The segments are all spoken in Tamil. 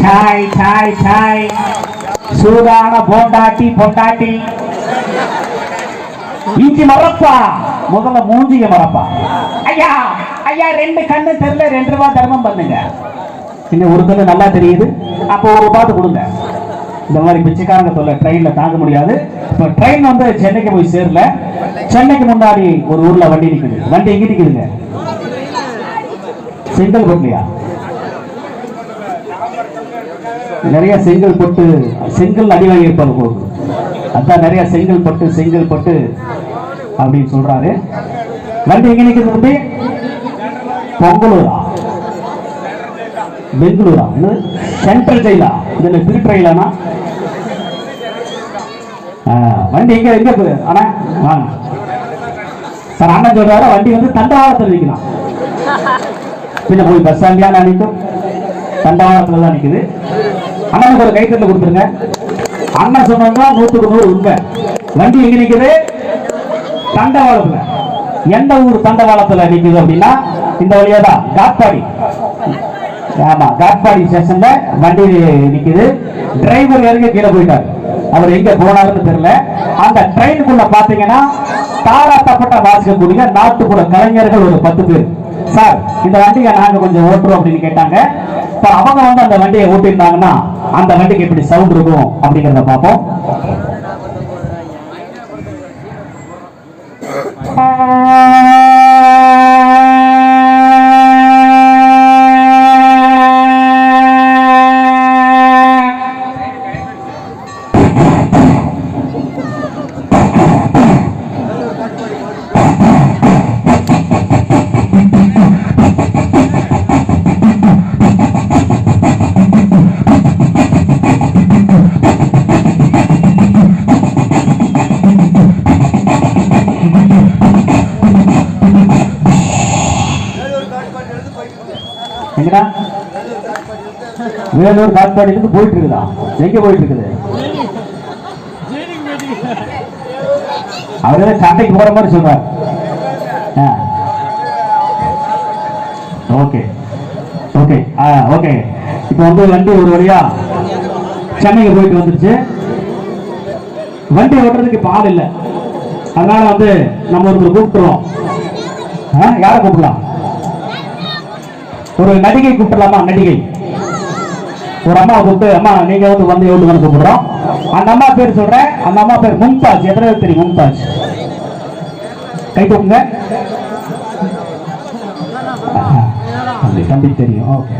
சாய் சாய் சாய் சூடான போண்டாட்டி பொண்டாட்டி இஞ்சி மரப்பா முதல்ல மூஞ்சிய மரப்பா. ஐயா ஐயா 2 கண்ணு தெரியல 2 ரூபாய் தர்மம் பண்ணுங்க. இன்னும் ஒரு கண்ணு நல்லா தெரியுது, அப்போ ₹1 கொடுங்க. இந்த மாதிரி பிச்சைக்காரங்க சொல்ல ட்ரெயின்ல தாங்க முடியாது. இப்போ ட்ரெயின் வந்து சென்னைக்கு போய் சேரல. சென்னைக்கு முன்னாடி ஒரு ஊர்ல வண்டி நிக்குது. வண்டி எங்க நிக்குதுங்க? செங்கல் போட்லையா? நிறைய செங்கல் போட்டு செங்கல் அடி வாங்கி இருப்பாரு போகுது. அதான் நிறைய செங்கல் பட்டு அப்படின்னு சொல்றாரு. வண்டி எங்க நிக்குது? பொங்கலூரா பெங்களூரா சென்ட்ரல் ஜெயிலா? இதுல திருட்டு ரயிலானா? வண்டி எங்க எங்க போகுது? ஆனா வாங்க சார், அண்ணன் சொல்றாரு வண்டி வந்து தண்டவாளத்தில் நிற்கலாம். பின்ன போய் பஸ் ஸ்டாண்டியா நிற்கும்? தண்டவாளத்துல தான் நிக்குது. அண்ணனுக்கு ஒரு கைத்தட்டல் கொடுத்துருங்க. அண்ணன் சொன்னா 100க்கு 100 உண்மை. வண்டி எங்க நிக்குது? தண்டவாளத்துல. எந்த ஊர் தண்டவாளத்துல நிக்குது அப்படின்னா இந்த வழியா தான் காட்பாடி. ஆமா, காட்பாடி ஸ்டேஷன்ல வண்டி நிக்குது. டிரைவர் இறங்கி கீழே போயிட்டாரு. அவர் எங்க போனாருன்னு தெரியல. அந்த ட்ரெயினுக்குள்ள பாத்தீங்கன்னா தாராட்டப்பட்ட வாசிக்கக்கூடிய நாட்டுப்புற கலைஞர்கள் ஒரு 10 பேர். சார், இந்த வண்டியை நாங்க கொஞ்சம் ஓட்டுறோம் அப்படின்னு கேட்டாங்க. இப்ப அவங்க வந்து அந்த வண்டியை ஓட்டிருந்தாங்கன்னா அந்த வண்டிக்கு எப்படி சவுண்ட் இருக்கும் அப்படிங்கிறத பார்ப்போம். வேலூர் காட்பாடியிலிருந்து போயிட்டு இருக்குதா? எங்க போயிட்டு இருக்குது? அவரே சண்டைக்கு போற மாதிரி சொல்றாரு. Okay okay okay. இப்ப வந்து வண்டி ஒரு வழியா சென்னைக்கு போயிட்டு வந்துருச்சு. வண்டி ஓட்டுறதுக்கு இப்ப ஆள் இல்லை. அதனால வந்து நம்ம ஒருத்தர் கூப்பிட்டுருவோம். யாரை கூப்பிடலாம்? ஒரு நடிகை கூப்பிடலாமா? நடிகை ஒரு அம்மா கூப்பிட்டு, அம்மா நீங்க வந்து எவ்வளவு கூப்பிடுறோம். அந்த அம்மா பேர் சொல்றேன். அந்த அம்மா பேர் மும்தாஜ். எத்தனை பேர் தெரியும் மும்தாஜ்? கை தூக்குங்க. தம்பி தெரியும். ஓகே.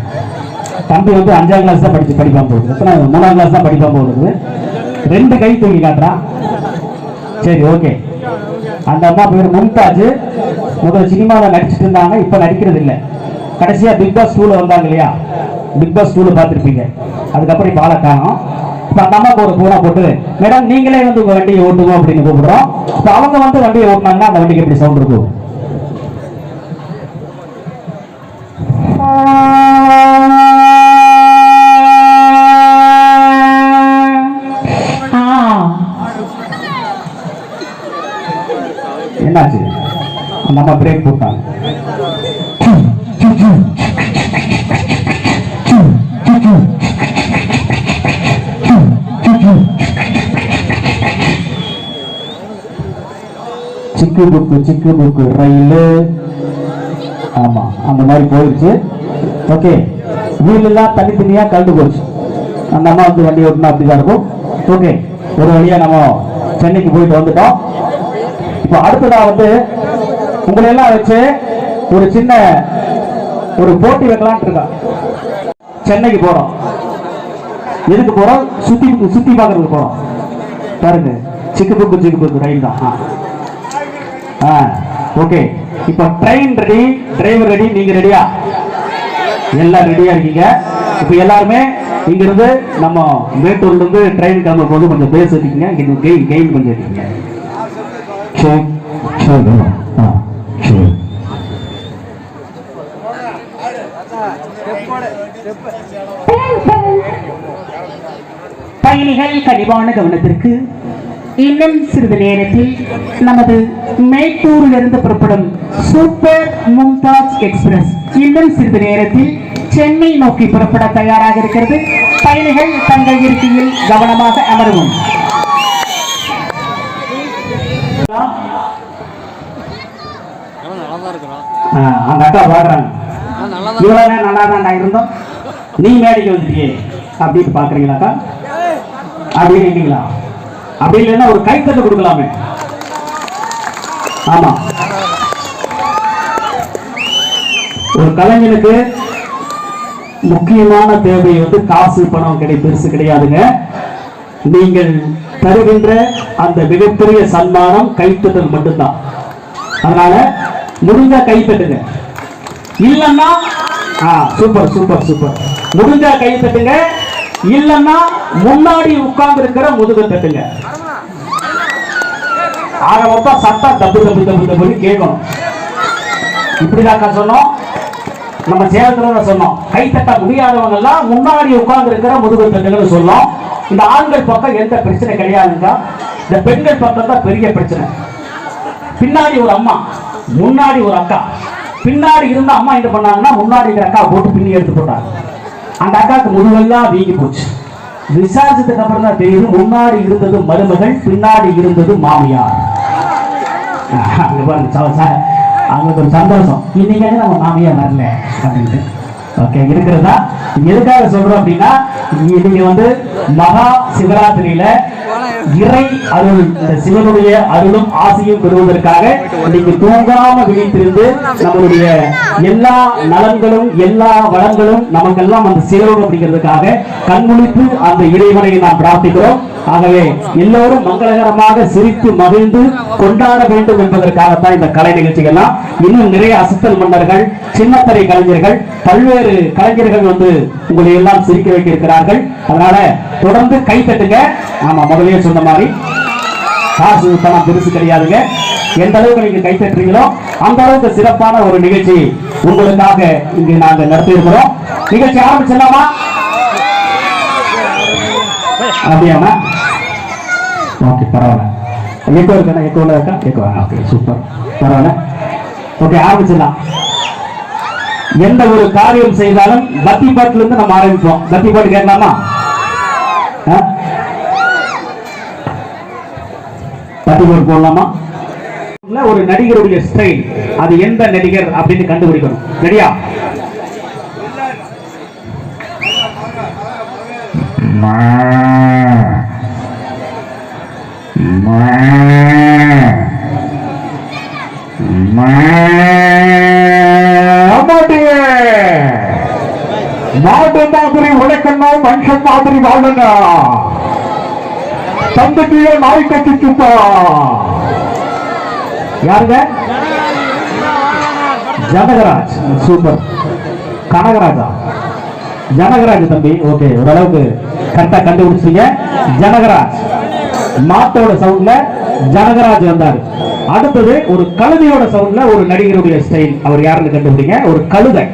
தம்பி வந்து 5ஆம் கிளாஸ் தான் படிப்பான் போகுது. எத்தனை 3ஆம் கிளாஸ் தான் படிப்பான் போகுது. 2 கை தூக்கி காட்டுறான். சரி, ஓகே. அந்த அம்மா பேர் மும்தாஜ். முதல் சினிமாவில் நடிச்சிட்டு இருந்தாங்க, இப்ப நடிக்கிறது இல்லை. கடைசியா பிக் பாஸ் 2ல வந்தாங்க இல்லையா? பிக் பாஸ் 2ல பார்த்துருப்பீங்க. அதுக்கப்புறம் இப்ப ஆளை காணோம். இப்ப அந்த அம்மாவுக்கு ஒரு போனா போட்டு, மேடம் நீங்களே வந்து உங்க வண்டியை ஓட்டுவோம் அப்படின்னு கூப்பிடுறோம். இப்ப அவங்க வந்து வண்டியை ஓட்டினாங்கன்னா அந்த வண்டிக்கு எப்படி சவுண்ட் இருக்கும்? என்னாச்சு? அந்த அம்மா பிரேக் போட்டாங்க. சிக்கு புக்கு ரயிலு. ஆமா, அந்த மாதிரி போயிடுச்சு. ஓகே. வீலெல்லாம் தனித்தனியா கலந்து போச்சு. அந்த அம்மா வந்து வண்டி ஓட்டுனா அப்படிதான் இருக்கும். ஓகே. ஒரு வழியா நம்ம சென்னைக்கு போயிட்டு வந்துட்டோம். இப்போ அடுத்ததா வந்து உங்களை எல்லாம் வச்சு ஒரு சின்ன ஒரு போட்டி வைக்கலான் இருக்கா. சென்னைக்கு போறோம். எதுக்கு போறோம்? சுத்தி பார்க்கறதுக்கு போறோம். பாருங்க, சிக்கு புக்கு ரயில் தான். ஓகே. இப்போ ட்ரெயின் ரெடி, டிரைவர் ரெடி, நீங்க ரெடியா? எல்லாம் ரெடியா இருக்கீங்க. இப்போ எல்லாருமே இங்க இருந்து நம்ம மேட்டூர்ல இருந்து ட்ரெயின் கிளம்ப போது கொஞ்சம் பேச இருக்கீங்க. கெயின் கொஞ்சம் இருக்கீங்க. பயணிகள் கனிவான கவனத்திற்கு. இன்னும் சிறிது நேரத்தில் நமது மேட்டூரில் இருந்து புறப்படும் சூப்பர் மும்தாஜ் எக்ஸ்பிரஸ் இன்னும் சிறிது நேரத்தில் சென்னை நோக்கி புறப்பட தயாராக இருக்கிறது. பயணிகள் தங்கள் இருக்கையில் கவனமாக அமரவும். அந்த அக்கா பாக்குறாங்க, இவ்வளவு நல்லா தான்டா இருந்தோம், நீ மேடைக்கு வந்துட்டியே அப்படின்னு பாக்குறீங்களாக்கா? அப்படி இல்லைங்களா? அப்படி இல்லைன்னா ஒரு கைத்தட்டு கொடுக்கலாமே. ஆமா, ஒரு கலைஞனுக்கு முக்கியமான தேவை வந்து காசு பணம் பெருசு கிடையாதுங்க. நீங்கள் தருகின்ற அந்த மிகப்பெரிய சன்மானம் கைத்தட்டல் மட்டும்தான். அதனால முடிஞ்சா கைத்தட்டுங்க, இல்லன்னா சூப்பர் சூப்பர் சூப்பர், முடிஞ்சா கைத்தட்டுங்க, இல்லன்னா முன்னாடி உட்கார்ந்து இருக்கிற முதுக தட்டுங்க. ஆக மொத்தம் சத்தம் தப்பு தப்பு தப்பு தப்பு கேட்கணும். இப்படிதான் சொன்னோம், நம்ம சேலத்துல சொன்னோம், கை தட்ட முடியாதவங்க எல்லாம் முன்னாடி உட்கார்ந்து இருக்கிற முதுகு தட்டுன்னு சொல்லலாம். இந்த ஆண்கள் பக்கம் எந்த பிரச்சனை கிடையாதுங்க, இந்த பெண்கள் பக்கம் தான் பெரிய பிரச்சனை. பின்னாடி ஒரு அம்மா, முன்னாடி ஒரு அக்கா, பின்னாடி இருந்த அம்மா என்ன பண்ணாங்கன்னா முன்னாடி இருக்கிற அக்கா போட்டு பின்னி எடுத்து போட்டாங்க. அந்த அக்காவுக்கு முதுகெல்லாம் வீங்கி போச்சு. விசாரிச்சதுக்கு அப்புறம் தான் தெரியுது, முன்னாடி இருந்தது மருமகள், பின்னாடி இருந்தது மாமியார். அவங்களுக்கு ஒரு சந்தோஷம், இன்னைக்கு நம்ம மாமியார் வரல அப்படின்ட்டு. ஓகே, இருக்கிறதா எதுக்காக சொல்றோம் அப்படின்னா, நீங்க வந்து மகா சிவராத்திரியில இறை அருள், இந்த சிவனுடைய அருளும் ஆசையும் பெறுவதற்காக இன்னைக்கு தூங்காம விழித்திருந்து நம்மளுடைய எல்லா நலன்களும் எல்லா வளங்களும் நமக்கெல்லாம் அந்த சிவன் அப்படிங்கிறதுக்காக கண்முழித்து அந்த இறைவனை நாம் பிரார்த்திக்கிறோம். ஆகவே எல்லோரும் மங்களகரமாக சிரித்து மகிழ்ந்து கொண்டாட வேண்டும் என்பதற்காகத்தான் இந்த கலை நிகழ்ச்சிகள்லாம். இன்னும் நிறைய அசத்தல் மன்னர்கள், சின்னத்திரை கலைஞர்கள், பல்வேறு கலைஞர்கள் வந்து உங்களை எல்லாம் சிரிக்க வைக்க இருக்கிறார்கள். அதனால தொடர்ந்து கை தட்டுங்க. ஆமா, முதலே சொன்ன மாதிரி காசு பணம் பெருசு கிடையாதுங்க. எந்த அளவுக்கு நீங்க கை தட்டுறீங்களோ அந்த அளவுக்கு சிறப்பான ஒரு நிகழ்ச்சி உங்களுக்காக இங்கு நாங்கள் நடத்தி இருக்கிறோம். நிகழ்ச்சி ஆரம்பிச்சிடலாமா? அப்படியாமா? ஓகே, பரவாயில்ல. எக்கோ இருக்கா? எக்கோல இருக்கா? எக்கோ. ஓகே, சூப்பர், பரவாயில்ல. ஓகே, ஆரம்பிச்சிடலாம். எந்த ஒரு காரியம் செய்தாலும் பக்தி பாட்டுல இருந்து நம்ம ஆரம்பிப்போம். பக்தி பாட்டு கேட்கலாமா? பக்தி பாட்டு போடலாமா? ஒரு நடிகருடைய ஸ்டைல், அது எந்த நடிகர் அப்படின்னு கண்டுபிடிக்கணும். ரெடியா? மாடு மாதிரி உழைக்கணும், மனுஷன் மாதிரி வாழங்க, தந்தைக்கு நாய் கட்டிச்சுப்பா. யாருங்க? ஜனகராஜ். சூப்பர். கனகராஜா? ஜனகராஜ் தம்பி. ஓகே, ஓரளவுக்கு கரெக்டா கண்டுபிடிச்சீங்க. ஜனகராஜ் மாட்டோட சவுண்ட்ல ஜனகராஜ் வந்தாரு. அடுத்தது ஒரு கழுதையோட சவுண்ட்ல ஒரு நடிகருடைய ஸ்டைல், அவர் யாருன்னு கண்டுபிடிங்க. ஒரு கழுதை.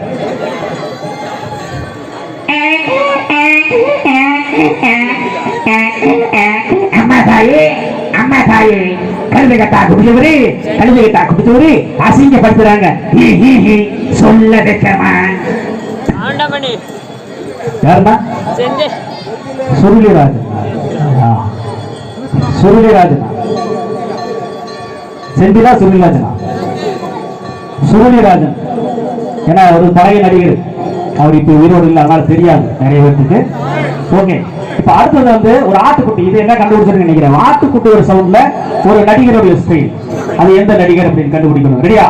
அம்மா தாயே, அம்மா தாயே, கழுதை கட்டா குடிச்சவரு, கழுதை கட்டா குடிச்சவரு அசிங்கப்படுத்துறாங்க, சொல்ல வைக்கமா. யாருன்னா? சுருளிராஜன். சுருளிராஜனா? செந்திலா சுருளிராஜனா? சுருளிராஜன். ஏன்னா ஒரு பழைய நடிகர், அவர் இப்ப உயிரோடு இல்லை, அதனால தெரியாது நிறைய பேருக்கு. ஓகே, இப்ப அடுத்தது வந்து ஒரு ஆட்டுக்குட்டி. இது என்ன கண்டுபிடிச்சிருன்னு நினைக்கிறேன். ஆட்டுக்குட்டி ஒரு சவுண்ட்ல ஒரு நடிகருடைய ஸ்டைல், அது எந்த நடிகர் அப்படின்னு கண்டுபிடிக்கணும். ரெடியா?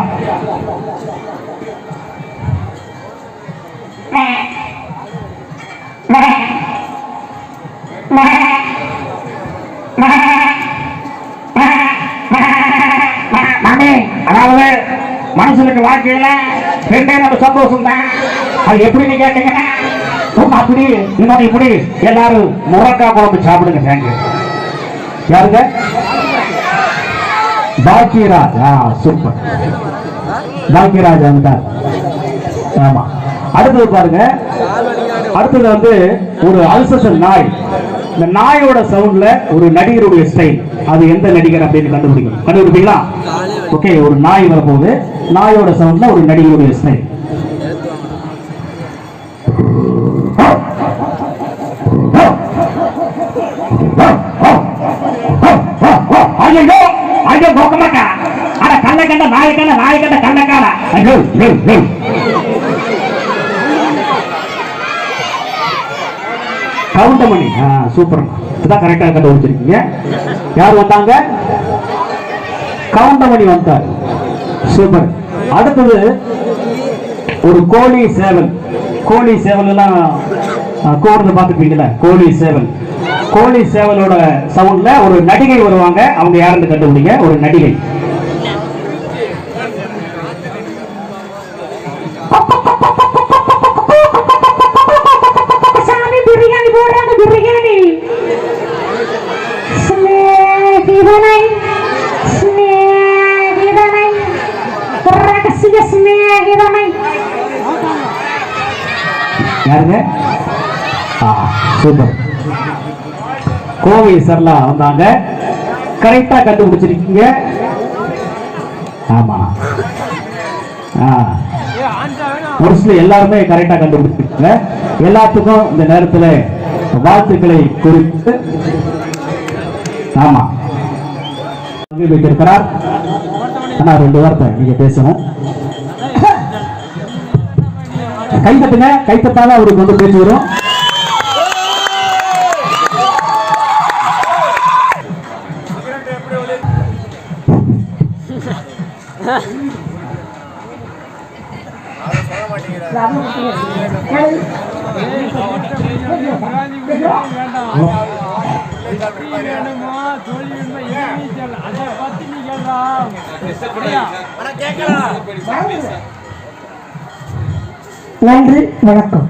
அதாவது மனுஷனுக்கு வாழ்க்கையில ரெண்டே நம்ம சந்தோஷம் தான். அது எப்படின்னு கேட்டீங்கன்னா, அப்படி இன்னொன்னு இப்படி. எல்லாரும் முருங்கைக்காய் குழம்பு சாப்பிடுங்க. தேங்க்யூ. யாருங்க? பாக்கியராஜ். சூப்பர், பாக்கியராஜ் வந்துட்டார். ஆமா, அடுத்தது பாருங்க. அடுத்தது வந்து ஒரு அல்சசல் நாய். இந்த நாயோட சவுண்ட்ல ஒரு நடிகருடைய ஸ்டைல், அது எந்த நடிகர் அப்படின்னு கண்டுபிடிக்கணும். கண்டுபிடிப்பீங்களா? ஓகே, ஒரு நாய் வரப்போகுது. நாயோட சவுண்ட்ல ஒரு நடிகருடைய ஸ்டைல். நோக்கமாக்கா அட கண்ண கண்ட நாயக்கண்ட நாயக்கண்ட கண்ணக்கான கவுண்டமணி. சூப்பர், இதுதான் கரெக்டா கண்டுபிடிச்சிருக்கீங்க. யார் வந்தாங்க? கவுண்டமணி வந்தார். சூப்பர். அடுத்தது ஒரு கோழி சேவல். கோழி சேவல் எல்லாம் கூடுறது பார்த்துப்பீங்களா? கோழி சேவல். கோழி சேவலோட சவுண்ட்ல ஒரு நடிகை வருவாங்க. அவங்க யாருன்னு கண்டுபிடிங்க. ஒரு நடிகை. பிரியாணி போடுறாங்க, பிரியாணி. யாருங்க? சூப்பர். கோவை சர்லா வந்தாங்க. கரெக்டா கண்டுபிடிச்சிருக்கீங்க. ஆமா, ஒரு சில எல்லாருமே கரெக்டா கண்டுபிடிச்சிருக்கீங்க. எல்லாத்துக்கும் இந்த நேரத்தில் வாழ்த்துக்களை குறித்து ஆமா வைத்திருக்கிறார். ஆனா 2 வார்த்தை நீங்க பேசணும். கைத்தட்டுங்க, கைத்தட்டாதான் அவருக்கு வந்து பேச்சு வரும். நன்றி, வணக்கம்.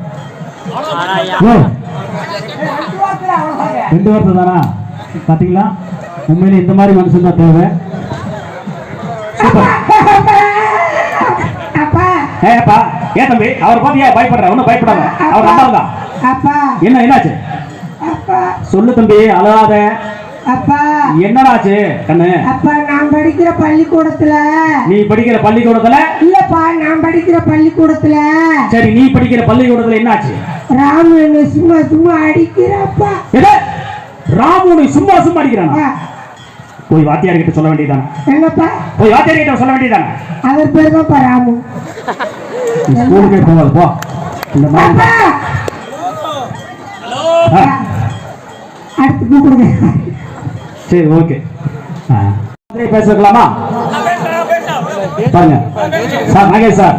2 வார்த்தை தானா? பாத்தீங்களா, உண்மையிலே இந்த மாதிரி மனுஷன் தான் தேவை. ஏப்பா, ஏன் தம்பி அவர் பாத்தியா பயப்படுற? ஒன்னும் பயப்படாத, அவர் நல்லா தான். என்ன என்னாச்சு? சொல்லு தம்பி, அழாத. அப்பா, என்னடாச்சு கண்ணு? அப்பா, நான் படிக்கிற பள்ளிக்கூடத்துல. நீ படிக்கிற பள்ளிக்கூடத்துல? இல்லப்பா, நான் படிக்கிற பள்ளிக்கூடத்துல. சரி, நீ படிக்கிற பள்ளிக்கூடத்துல என்னாச்சு? ராமு என்ன சும்மா சும்மா அடிக்கிறப்பா. ராமு நீ சும்மா சும்மா அடிக்கிறானா? போய் வாத்தியார் கிட்ட சொல்ல வேண்டியதானே? என்னப்பா? போய் வாத்தியார் கிட்ட சொல்ல வேண்டியதானே? அவர் பேர் தான்ப்பா ராமு. ஸ்கூலுக்கே போகாது போ. இந்த மாதிரி அடுத்து கூப்பிடுங்க. சரி, ஓகே. பேசலாமா? பாருங்க சார், நாகேஷ் சார்.